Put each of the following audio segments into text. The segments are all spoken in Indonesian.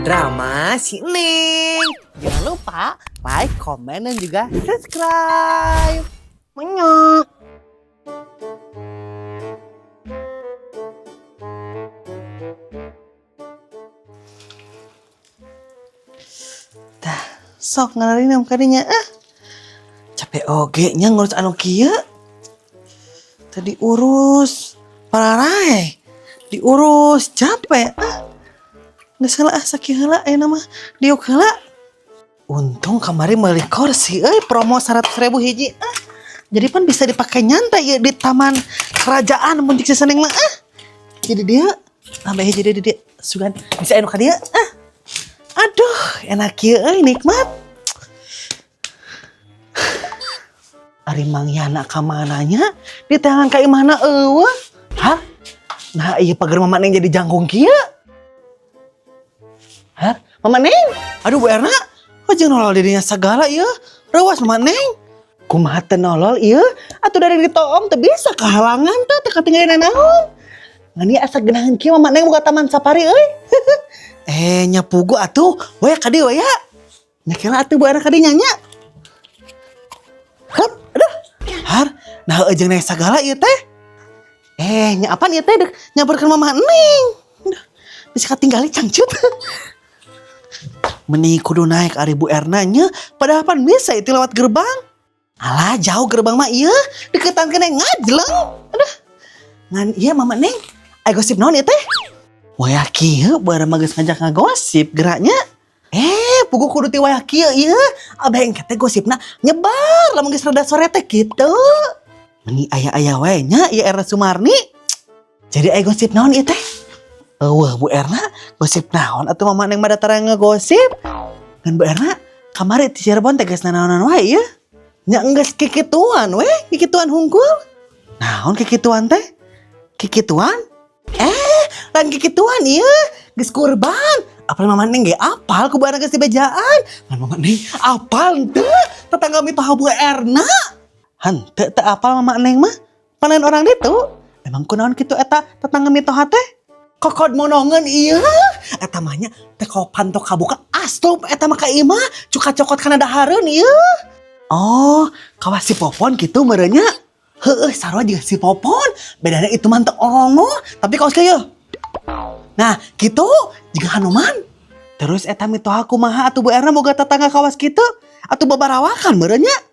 Drama si Neng. Jangan lupa like, komen, dan juga subscribe. Menyok. Tah, sok ngalarin kadinya. Capek oge nya ngurus anu kieu. Tadi urus pararai. Diurus capek. Nggak salah sakit heula nama diuk heula. Untung kamari meuli kursi promo 100.000 hiji. Jadi pan bisa dipakai nyantai ya di taman kerajaan mun cik seneng mah. Jadi dia tambah hiji dia sugan bisa anu ka dia. Aduh, enak ieu nikmat. Ari mangyana ka mananya di tangan ka imahna eueuh. Hah? Nah ieu pager mama neng jadi jangkung kieu. Hah? Mama Neng? Aduh Bu Erna, jeung nolol dirinya segala ieu. Rewas Mama Neng. Kumaha teu nolol ieu? Atuh dari ditoong teu bisa kahalangan teh katinggalin naon. Ngan ieu asa geunaheun kieu Mama Neng boga taman safari euy. Nya pugu atuh, we ka dieu we ya. Nya kela atuh Bu Erna ka dieu nya. Hup, aduh. Har, nah jeung neng sagala ieu teh. Nya apaan ieu teh nyamperkeun Mama Neng. Bisa katinggali cangcut. Meni kudu naik ari Bu Erna nya padahal pan bisa itu lewat gerbang. Alah jauh gerbang mah ieu deketan kene ngajleng. Aduh. Ngan ieu Mama Neng, aya gosip naon ieu teh? Waya kieu Bu Erna mah geus ngajak ngagosip geraknya. Pugu kudu ti waya kieu ieu. Abah engke teh gosipna nyebar lamun geus rada sore teh kitu. Meni aya-aya wae nya ieu Erna Sumarni. Jadi aya gosip naon ieu teh? Wah Bu Erna gosip naon atuh Mama Neng mah datang ngegosip. Ngan Bu Erna kamari di Cirebon teh geus nanaonan wae ieu. Nya geus kikituan we, kikituan hungkul. Naon kikituan teh? Kikituan? Lain kikituan ieu, geus kurban. Apal Mama Neng ge apal ku Bu Erna geus dibejaan. Ngan Mama Neng apal teu tetangga mitoha Bu Erna. Henteu teu apal Mama Neng mah. Panen orang ditu. Emang kunaon kitu eta tetangga mitoha teh? Kokod monongan iya. Eta mahnya teh kopan tok kabuka astup eta mah ka imah cuka cokot kana dahareun ieu. Oh, kawas si Popon kitu meureunnya. Heueuh sarua jeung si Popon. Bedana itu mah teu ongo, tapi kaos kieu. Nah, kitu jiga Hanuman. Terus eta mitoha kumaha atuh Bu Erna boga tetangga kawas kitu? Atuh babarawakan meureunnya.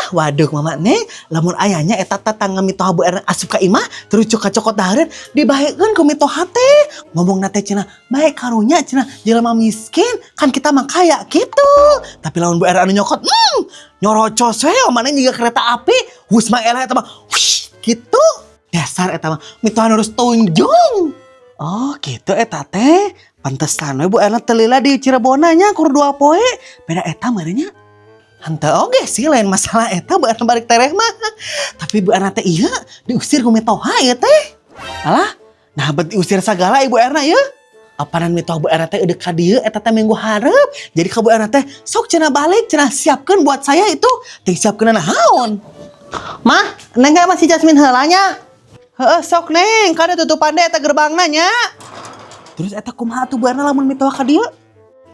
Waduh Mama Neng, lamun ayahnya eta tetangga mitoha Bu Erna asup ka imah terus cuka cokot dahareun dibahekeun ku mitoha teh. Ngomongna teh cenah, bae karunya cenah jelema miskin kan kita mah kaya gitu. Tapi lamun Bu Erna anu nyokot, nyorocos we Mama Neng jiga kereta api, hus mah elah eta mah. Wush, gitu. Dasar eta mah mitoha harus tunjung. Oh, gitu eta teh. Pantesan we Bu Erna teu lila di Cirebon nya kur 2 poe. Beda eta meureunnya. Henteu oge sih lain masalah eta Bu Erna balik tereh mah. Tapi Bu Erna teh iya diusir ku mitoha ieu teh. Alah, nah bet diusir sagala Ibu Erna ieu. Apanan mitoha Bu Erna teh eudeuh ka dieu eta teh minggu hareup. Jadi ka Bu Erna teh sok cenah balik cenah siapkeun buat saya itu. Teh siapkeun naon? Mah, Neng ge masih Jasmine heula nya. Heeh sok Neng, kada tutupan deh eta gerbangna nya. Terus eta kumaha tuh Bu Erna lamun mitoha ka dieu?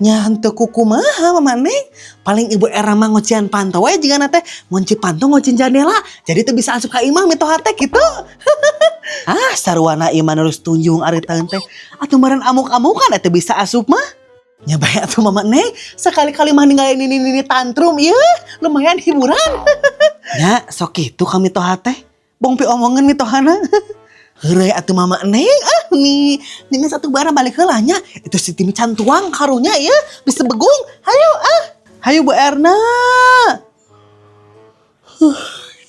Nya henteu kumaha Mama Neng. Paling Ibu Erna mah ngocian pantau we jigana teh ngunci pantu ngocin jendela. Jadi teu bisa asup ka imah mitoha teh kitu. Saruana ieu mah terus tunjung ari taeun teh. Atuh meureun amuk-amukan eta bisa asup mah. Nya bae atuh Mama Neng, sekali-kali mah ninggalin nini tantrum ieu lumayan hiburan. Nya sok kitu ka mitoha teh. Bong pi omongeun mitohana. Heureuy atuh Mama Neng, nih satu barang balik heula nya. Itu si Timi cantuang karunya ieu bisa begung. Hayu hayu Bu Erna.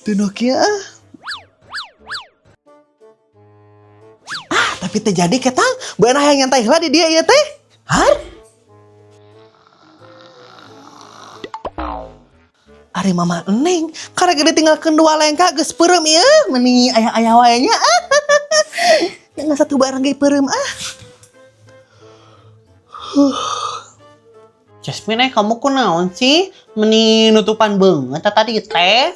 Teu noh kieu tapi teu jadi ketang Bu Erna hayang nyantai heula di dieu ieu teh. Har? Ari Mama Neng, karek ditinggalkeun 2 lengka geus peureum ieu, meni aya-aya wae nya. Yang satu barang ge peureum Jasmine, kamu kunaon sih? Meni nutupan banget tadi teh.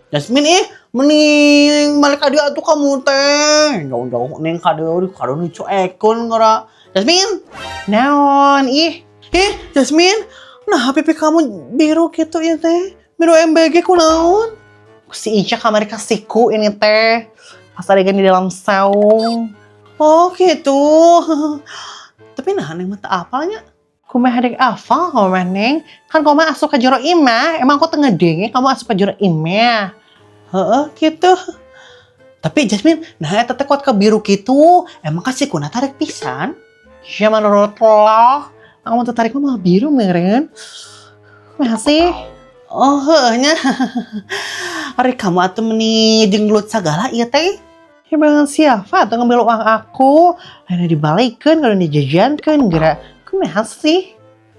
Jasmine Mending balik ka dieu atuh kamu teh. Jauh-jauh neng ka dieu dicuekeun geura. Jasmine. Naon ih? Jasmine. Nah, pipi kamu biru gitu ya teh. Biru MBG kunaon? Si Ica kamari kasihku ini teh. Pas adegan di dalam saung. Oh gitu. Tapi nah neng mata apalnya? Kumaha dek apa kamu neng? Kan kamu asup ka jero imah. Emang aku tengah denge kamu asup ka jero imah. Heeh gitu. Tapi Jasmine, nah eta teh kuat ke biru gitu. Emang kasih kuna tarik pisan? Ya menurut lo, kamu tertarik mah biru meren. Masih. Oh heunya. Ari kamu atuh meni dinglut sagala ieu teh. Ya banget siapa tuh ngambil uang aku. Lainnya dibalikeun kalau dijajankeun geura. Kumaha sih?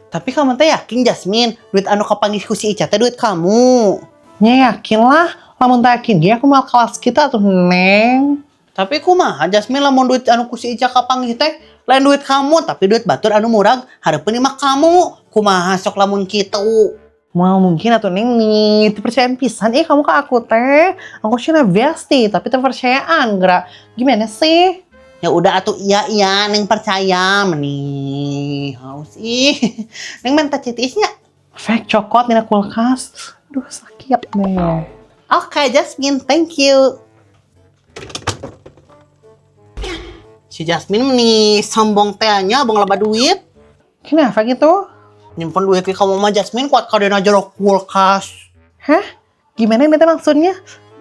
Tapi kamu teh yakin Jasmine, duit anu kapanggih ku si Ica teh duit kamu? Ya yakin lah. Lamun teh yakin dia aku mau kelas kita tuh neng. Tapi kumaha Jasmine lamun duit anu ku si Ica kapanggih teh lain duit kamu tapi duit batur anu murag hareupeun imah kamu. Kumaha sok lamun kitu? Mau mungkin atau neng nih percayaan pisan kamu ke aku teh. Aku cina besti tapi terpercayaan gerak. Gimana sih? Ya udah atuh iya neng percaya meni. Haus ih. Neng minta citisnya. Fake cokot dina kulkas. Aduh sakit deh. Oke Jasmine, thank you. Si Jasmine nih sombong tehnya abang laba duit. Kenapa gitu? Nyimpen duit ke kamu mah Jasmine kuat kadena jero kulkas. Hah? Gimana ini maksudnya?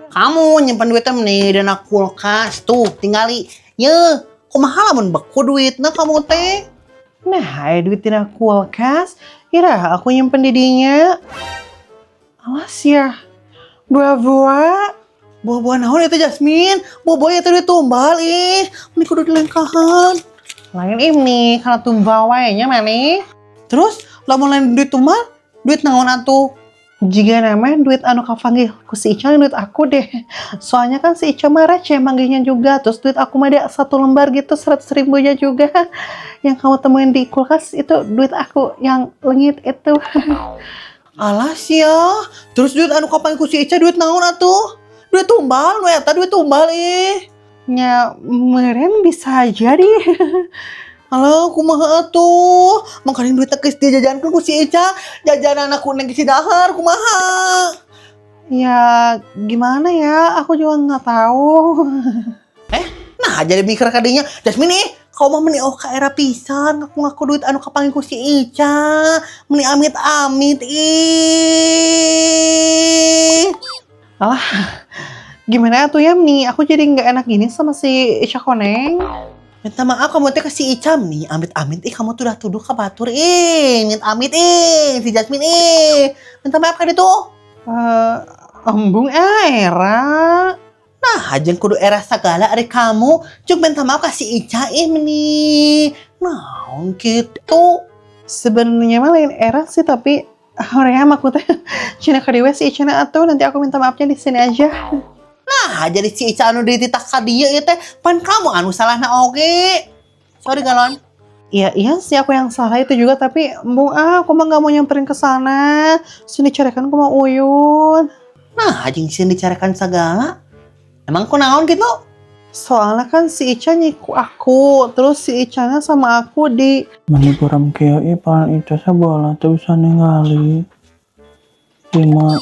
Kamu nyimpen duitnya nih dina kulkas tuh tinggali. Ye, kumaha lamun beku duitna kamu teh? Nah, duit dina kulkas. Ira aku nyimpen di dinya. Awas ya. Buah-buah. Buah-buah naon itu Jasmine? Buah-buah itu duit tumbal Ini kudu dilengkahan. Lain ini karena tumbal wae nya maneh. Terus lamun lain duit tumbal, duit naon atuh? Jika nama duit anu kapanggih ku si Ica duit aku deh. Soalnya kan si Ica mah receh manggihnya juga. Terus duit aku mah ada 1 lembar gitu 100.000 juga. Yang kamu temuin di kulkas itu duit aku yang lengit itu. Alas ya. Terus duit anu kapanggih ku si Ica duit naon atuh? Duit tumbal, nu eta duit tumbal Nya meren bisa jadi. Halo, kumaha atuh? Mangkaring duit geus dijajankeun ku si Ica, jajanan aku neng si dahar, kumaha? Ya, gimana ya? Aku juga nggak tahu. Nah jadi mikir kadinya, Jasmine kau mah meni ka era pisan, ngaku duit anu kapanggih ku si Ica, meni amit-amit Alah, gimana atuh ya Mi? Aku jadi nggak enak gini sama si Ica Koneng. Minta maaf kamu teh kasih Icam nih, amit-amit kamu tuh udah tuduh ke batur amit-amit si Jasmine minta maaf kan itu? Embung era. Nah, hajeng kudu era segala ari kamu, cuk minta maaf kasih Ica nih. Naon gitu. Sebenarnya mah lain era sih tapi hoream aku teh cina kadieu si Ica atuh nanti aku minta maafnya di sini aja. Nah, jadi si Ica anu dititak ka dieu ieu teh pan kamu anu salahna oge. Sorry galon. Iya sih aku yang salah itu juga tapi aku mah gak mau nyamperin ke sana. Sini carekan aku mau uyun. Nah, anjing sini carekan segala. Emang ku naon gitu? Soalnya kan si Ica nyiku aku, terus si Icanya sama aku di mani kuram keo pan Ica sabola teu bisa ningali. Cuma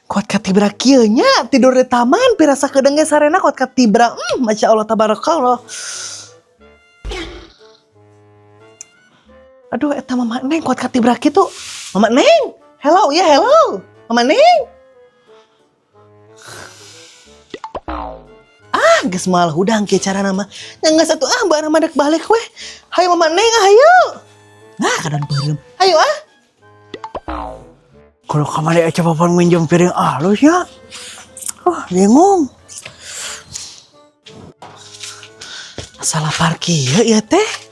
kuat katibra kieu nya tidur di taman pirasa kedeung ge sarena kuat katibra. Masya Allah tabarakallah. Aduh eta Mama Neng kuat katibra kitu. Mama Neng, hello ya hello. Mama Neng. Geus moal hudang kieu carana mah. Nyangga satu bae madek balik weh. Hayu Mama Neng hayu. Nah kadang beureum. Hayu Kalau kamari aja papan minjem piring alus ya. Bingung. Salah parkir ya teh.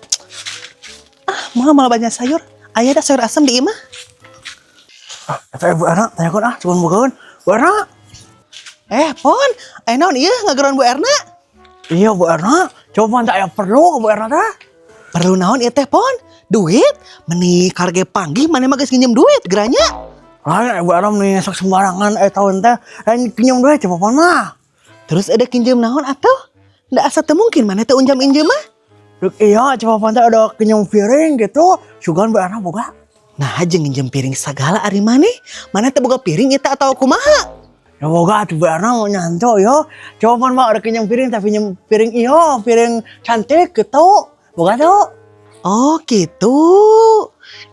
Malah banyak sayur. Aya ada sayur asam di imah. Eta Bu Erna, tanyakeun cuman bukaun. Bu Erna. Pon, naon ieu ngageron Bu Erna? Iya Bu Erna, coba teh aya perlu ke Bu Erna teh. Perlu naon ieu teh, Pon? Duit? Meni karge panggih mana mah geus nginjem duit geranya. Lain ibu Aram nih sok sembarangan tahun teh lain pinjam duit coba mah. Terus ada kinjem naon atuh? Ndak asa teu mungkin mana teu unjam-injem mah. Duk iya coba teh ada pinjam piring gitu, sugan ibu Aram boga. Nah, jeung nginjem piring sagala ari maneh. Mana teu boga piring eta atau kumaha? Ya boga tuh ibu Aram mau nyanto yo. Coba mah ada pinjam piring tapi pinjam piring iyo, piring cantik gitu. Boga tuh. Oh gitu.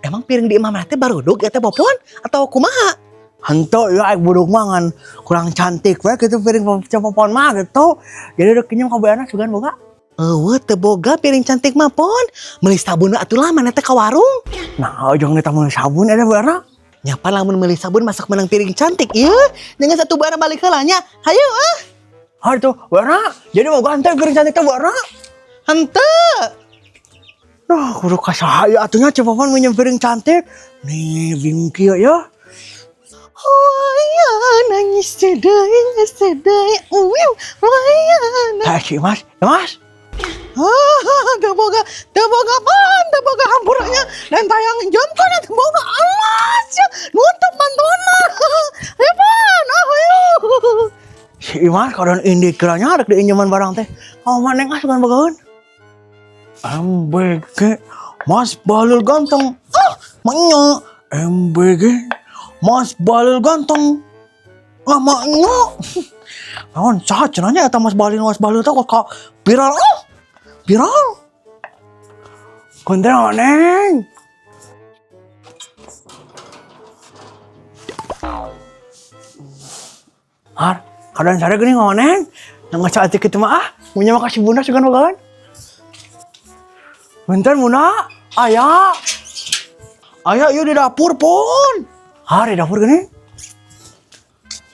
Emang piring di imah teh barudug eta popon atau kumaha? Hantu ya aik buduk mangan kurang cantik we gitu piring cepopon mah gitu. Jadi udah kenyang ka beana sugan boga. Eueuh teu boga piring cantik mah pon. Meuli sabun atuh lah mana teh ka warung. Nah, ujung kita mau sabun ada beana. Nyapa lamun meuli sabun masak menang piring cantik ieu. Jangan satu barang balik heula nya. Hayu ah. Hartu beana. Jadi boga henteu piring cantik teh beana. Henteu. Kudu kasahaya atunya cepopon minjem piring cantik. Nih bingung kieu ya. Waya nangis sedai, waya nangis. Si Mas, ya Mas. Teu boga hampuranya dan tayang jomkan teu boga alas ya nutup mantona. Hepan, ayo. Si Mas kadang indik kiranya ada diinjaman barang teh. Kau mana ngas kan bagaun? MBG Mas Balil ganteng. Maknya MBG Mas Balil ganteng. Maknya. Naon saha cenanya eta Mas Balil teh kok viral. Viral. Konten aneh. Kadang sare geuning ngonen. Nang saat kitu mah punya makasih bunda sugan bagaun. Bentar Muna, ayah yuk di dapur pon. Di dapur gini.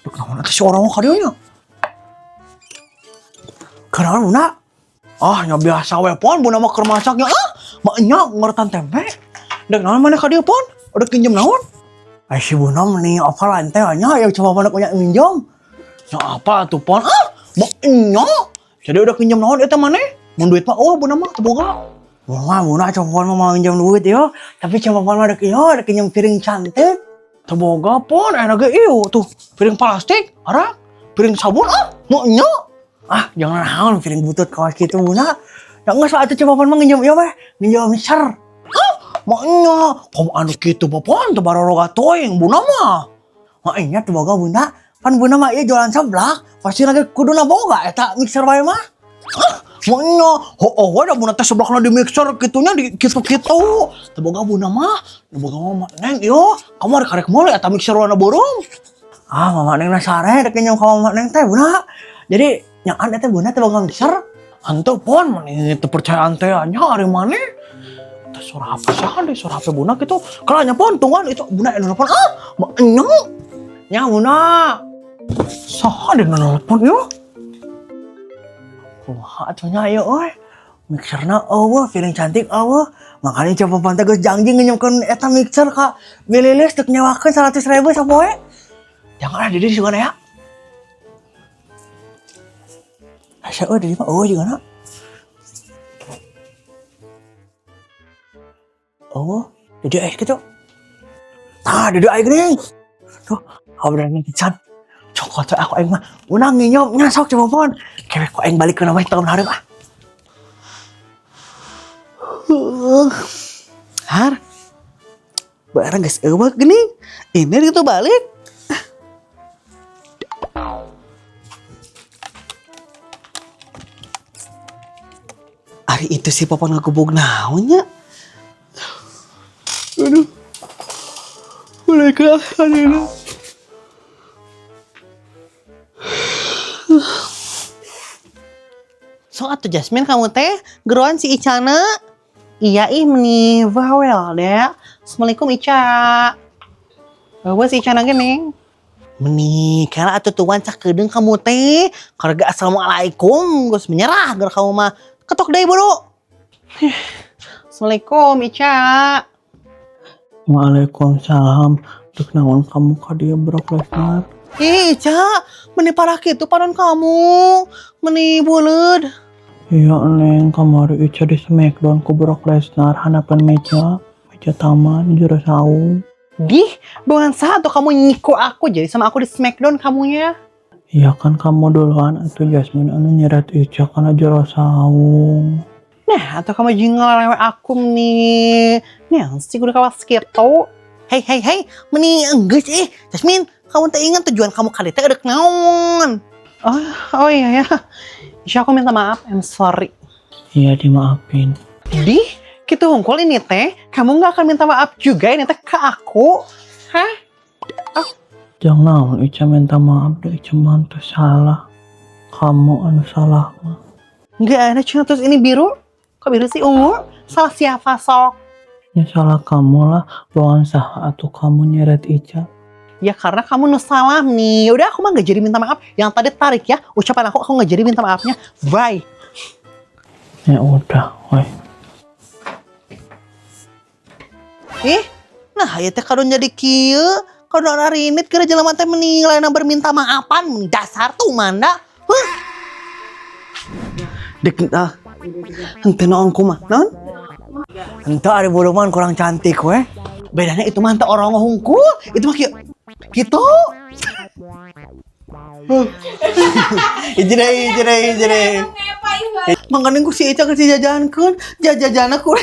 Duk naon atuh si orang ka dieu nya. Kenapa Muna? Nya biasa we pon, Bunda mah keur masaknya. Mak nya ngeuretan tempe. Dek naon maneh ka dieu pon? Udah pinjem naon? Si Bunda meni apa lantai nya yang coba mana punya minjem. Ya apa tuh pon? Mak nya. Jadi udah pinjem naon eta maneh? Mun duit mah Bunda mah teu boga. Muna coba mau minjem duit yo, tapi coba mah ada pinjam piring cantik. Teboga pon, enak iyo tuh piring plastik, piring sabun mau nyok. Jangan naon piring butut kawas gitu Muna. Nggak saat itu coba mah nginjem nginjem mixer. Mau nyok, kamu anu gitu pon, tuh baru roga toing Buna mah. Ingat teboga Bunda, pan Bunda mah iya jualan seblak, pasti lagi kudu boga eta mixer bae mah. Maknya, ada Bunda teh sebelahna di mixer kitunya di gitu-gitu. Teboga Bunda mah, Neng, yo, kamu karek mulai eta mixer warna borong. Mama Neng nasare dek nyong ka Mama Neng teh Bunda. Jadi, nyaan eta Bunda teboga mixer. Henteu pon mani teu percayaan teh nya ari maneh. Teh suara apa saha deh suara HP Bunda kitu. Kalanya pon tungguan itu Bunda nelpon. Maknya. Nya Bunda. Saha deh nelpon yo? Wah, atunya ayo mixerna piring cantik makanya coba pantai geus janji ngenyemkeun eta mixer ka Bililis teu nyewakeun 100.000 sapoe. Jangan di dieu sigana ya. Asa di dieu mah sigana. Di dieu kitu. Di dieu geuning. Tuh, haberan pisan. Cokot aku aing mah unang nginyom nya sok coba pon. Kewek ku aing balik ke nama tahun hareup Har. Barang geus eueuh geuning. Ini gitu balik. Ari itu si Popon ngagubug naon nya? Aduh. Mereka akhirnya. So atuh Jasmine kamu teh geruan si Icana. Iya meni bawel deh. Assalamualaikum Ica. Bawa si Icana geuning. Meni kala atuh tuan cakedeung kamu teh. Karga assalamualaikum geus menyerah ger kamu mah. Ketok deui buru. Assalamualaikum Ica. Waalaikumsalam. Duk naon kamu ka dieu Bro Lesnar? Ica, meni parah kitu panon kamu. Meni buleud. Iya Neng, kamari Ica di Smackdown ku Brock Lesnar hanapan meja taman jero saung. Dih, bukan satu kamu nyiku aku jadi sama aku di Smackdown kamunya. Iya kan kamu duluan atau Jasmine anu nyeret Ica kana jero saung. Nah, atau kamu juga ngelewe aku nih. Nih, sih udah kawas gitu. Hei, meni enggak sih. Jasmine, kamu tak ingat tujuan kamu kali teh ada naon. Oh iya ya. Isya aku minta maaf, I'm sorry. Iya dimaafin. Dih, gitu hongkol ini teh, kamu nggak akan minta maaf juga ini teh ke aku. Hah? Jangan Ica minta maaf deh, Ica mantu salah. Kamu anu salah mah. Nggak ada cuma terus ini biru. Kok biru sih ungu? Salah siapa sok? Ya salah kamu lah, bukan sah atau kamu nyeret Ica. Ya karena kamu nu salah nih. Udah aku mah nggak jadi minta maaf. Yang tadi tarik ya ucapan aku nggak jadi minta maafnya. Bye. Ya udah, woi. Nah ya teh kadon jadi kieu. Kadon arinit kira jelema teh menilai berminta maafan dasar tuh manda. Dek henteu naon kumaha? Naon? Entah ada bodoman kurang cantik weh. Bedanya itu mah teu orang ngehungkul. Itu mah kieu. Gitu. Ijre. Mangga nunggu si Ica ke si jajankeun. Jajan aku.